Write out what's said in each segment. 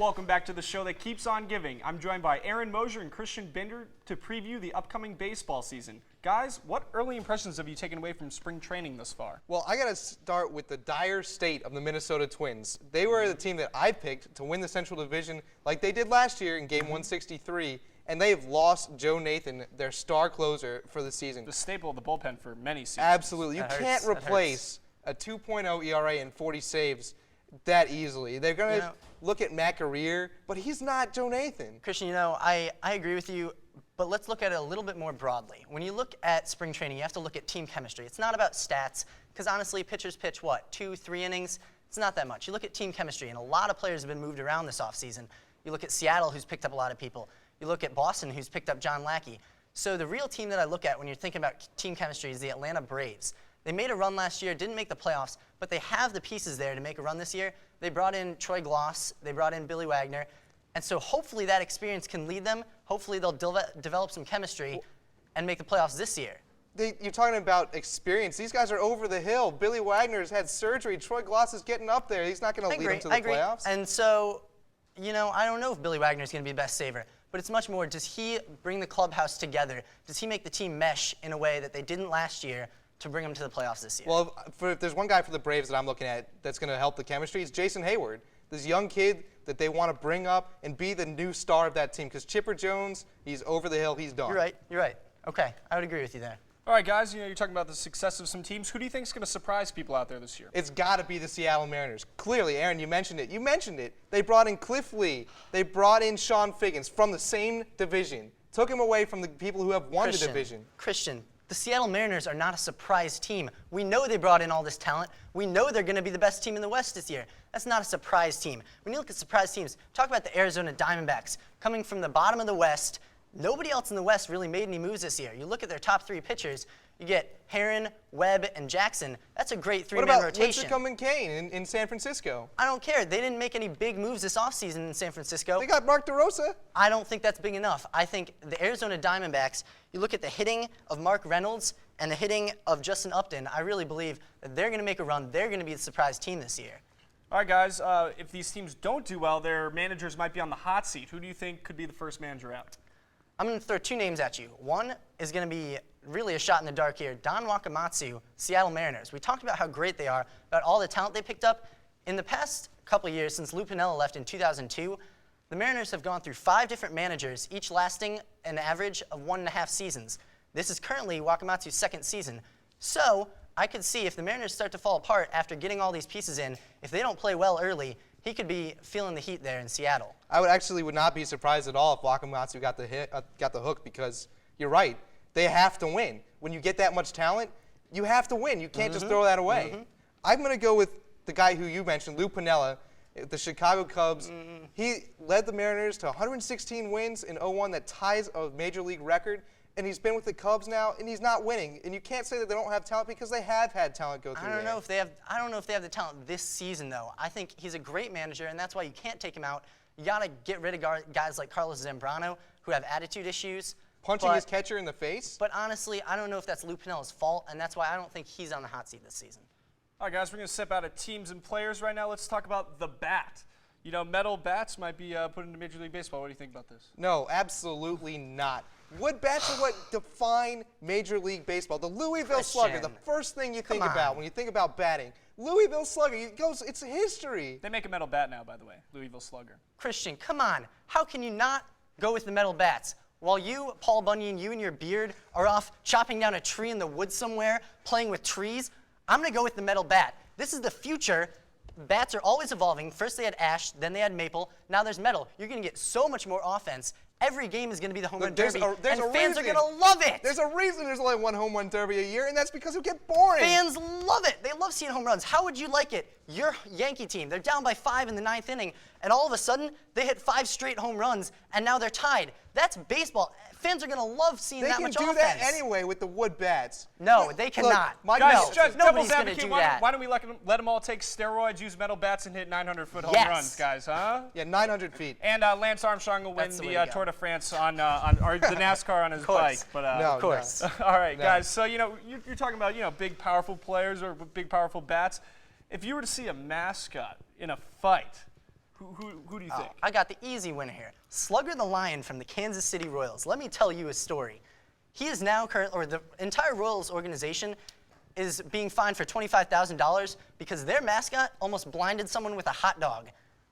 Welcome back to the show that keeps on giving. I'm joined by Aaron Mosier and Christian Binder to preview the upcoming baseball season. Guys, what early impressions have you taken away from spring training thus far? Well, I got to start with the dire state of the Minnesota Twins. They were the team that I picked to win the Central Division like they did last year in Game 163, and they have lost Joe Nathan, their star closer, for the season. The staple of the bullpen for many seasons. Absolutely. You can't replace a 2.0 ERA and 40 saves that easily. They're going to look at Matt Guerrier, but he's not Joe Nathan. Christian, I agree with you, but let's look at it a little bit more broadly. When you look at spring training, you have to look at team chemistry. It's not about stats, because honestly, pitchers pitch, 2-3 innings? It's not that much. You look at team chemistry, and a lot of players have been moved around this offseason. You look at Seattle, who's picked up a lot of people. You look at Boston, who's picked up John Lackey. So the real team that I look at when you're thinking about team chemistry is the Atlanta Braves. They made a run last year, didn't make the playoffs, but they have the pieces there to make a run this year. They brought in Troy Gloss, they brought in Billy Wagner, and so hopefully that experience can lead them. Hopefully they'll develop some chemistry and make the playoffs this year. You're talking about experience. These guys are over the hill. Billy Wagner's had surgery. Troy Gloss is getting up there. He's not going to lead them to the playoffs. And so, I don't know if Billy Wagner's going to be the best saver, but it's much more, does he bring the clubhouse together? Does he make the team mesh in a way that they didn't last year to bring them to the playoffs this year? Well, if there's one guy for the Braves that I'm looking at that's going to help the chemistry, it's Jason Hayward, this young kid that they want to bring up and be the new star of that team. Because Chipper Jones, he's over the hill, he's done. You're right. Okay, I would agree with you there. All right, guys, you're talking about the success of some teams. Who do you think is going to surprise people out there this year? It's got to be the Seattle Mariners. Clearly, Aaron, you mentioned it. They brought in Cliff Lee. They brought in Sean Figgins from the same division. Took him away from the people who have won the division. Christian, the Seattle Mariners are not a surprise team. We know they brought in all this talent. We know they're going to be the best team in the West this year. That's not a surprise team. When you look at surprise teams, talk about the Arizona Diamondbacks. Coming from the bottom of the West, nobody else in the West really made any moves this year. You look at their top three pitchers, you get Herron, Webb, and Jackson. That's a great three-man rotation. What about Lincecum and Kane in San Francisco? I don't care. They didn't make any big moves this offseason in San Francisco. They got Mark DeRosa. I don't think that's big enough. I think the Arizona Diamondbacks, you look at the hitting of Mark Reynolds and the hitting of Justin Upton, I really believe that they're going to make a run. They're going to be the surprise team this year. All right, guys, if these teams don't do well, their managers might be on the hot seat. Who do you think could be the first manager out? I'm going to throw two names at you. One is going to be really a shot in the dark here. Don Wakamatsu, Seattle Mariners. We talked about how great they are, about all the talent they picked up. In the past couple of years, since Lou Piniella left in 2002, the Mariners have gone through 5 different managers, each lasting an average of 1.5 seasons. This is currently Wakamatsu's 2nd season. So I could see if the Mariners start to fall apart after getting all these pieces in, if they don't play well early, he could be feeling the heat there in Seattle. I would not be surprised at all if Wakamatsu got the hook, because you're right. They have to win. When you get that much talent, you have to win. You can't just throw that away. I'm going to go with the guy who you mentioned, Lou Piniella, the Chicago Cubs. He led the Mariners to 116 wins in 2001. That ties a major league record. And he's been with the Cubs now, and he's not winning. And you can't say that they don't have talent, because they have had talent go through there. I don't know if they have the talent this season, though. I think he's a great manager, and that's why you can't take him out. You got to get rid of guys like Carlos Zambrano, who have attitude issues. Punching his catcher in the face? But honestly, I don't know if that's Lou Piniella's fault, and that's why I don't think he's on the hot seat this season. All right, guys, we're going to step out of teams and players right now. Let's talk about the bat. Metal bats might be put into Major League Baseball. What do you think about this? No, absolutely not. Wood bats are what define Major League Baseball. The Louisville Slugger, the first thing you think about when you think about batting. Louisville Slugger, it's history. They make a metal bat now, by the way, Louisville Slugger. Christian, come on. How can you not go with the metal bats? While you, Paul Bunyan, you and your beard are off chopping down a tree in the woods somewhere, playing with trees, I'm going to go with the metal bat. This is the future. Bats are always evolving. First they had ash, then they had maple, now there's metal. You're going to get so much more offense. Every game is going to be the home run derby, and fans are going to love it. There's a reason there's only one home run derby a year, and that's because it get boring. Fans love it. They love seeing home runs. How would you like it? Your Yankee team, they're down by 5 in the 9th inning, and all of a sudden, they hit 5 straight home runs, and now they're tied. That's baseball. Fans are going to love seeing that much offense. They can do that anyway with the wood bats. No, they cannot. Guys, nobody's going to do that. Why don't we let them all take steroids, use metal bats, and hit 900-foot home runs, guys, huh? Yeah, 900 feet. And Lance Armstrong will win the Tour de France or the NASCAR on his bike. But, no, of course. All right, guys. So, you're talking about, big, powerful players or big, powerful bats. If you were to see a mascot in a fight, Who do you Oh, think? I got the easy winner here. Slugger the Lion from the Kansas City Royals. Let me tell you a story. He is now the entire Royals organization is being fined for $25,000 because their mascot almost blinded someone with a hot dog.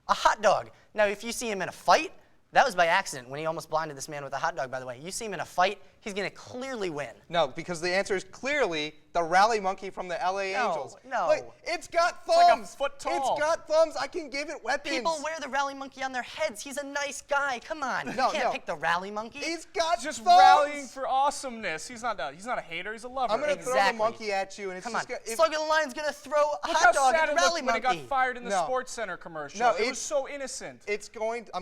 A hot dog. Now, if you see him in a fight, that was by accident when he almost blinded this man with a hot dog, by the way. You see him in a fight, he's going to clearly win. No, because the answer is clearly the rally monkey from the LA Angels. No. Wait, it's got like a thumbs. foot tall. It's got thumbs. I can give it weapons. People wear the rally monkey on their heads. He's a nice guy. Come on. You No, can't no. pick the rally monkey. He's got Just thumbs. rallying for awesomeness. He's not a hater. He's a lover. I'm going to throw the Exactly. monkey at you, and it's Come on. just gonna, Slugger the Lion's going to throw a Look hot how dog sad at it a rally looked when he monkey. got fired in the No. Sports Center commercial. No, it it- was so innocent. I'm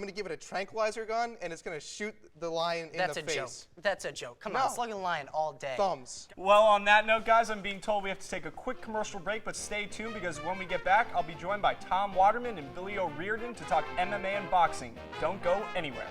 going to give it a tranquilizer gun, and it's going to shoot the lion in That's the a face. joke. That's a joke. Come No. on. Slugger the Lion all day. Thumbs. Well, on that note, guys, I'm being told we have to take a quick commercial break, but stay tuned because when we get back, I'll be joined by Tom Waterman and Billy O'Riordan to talk MMA and boxing. Don't go anywhere.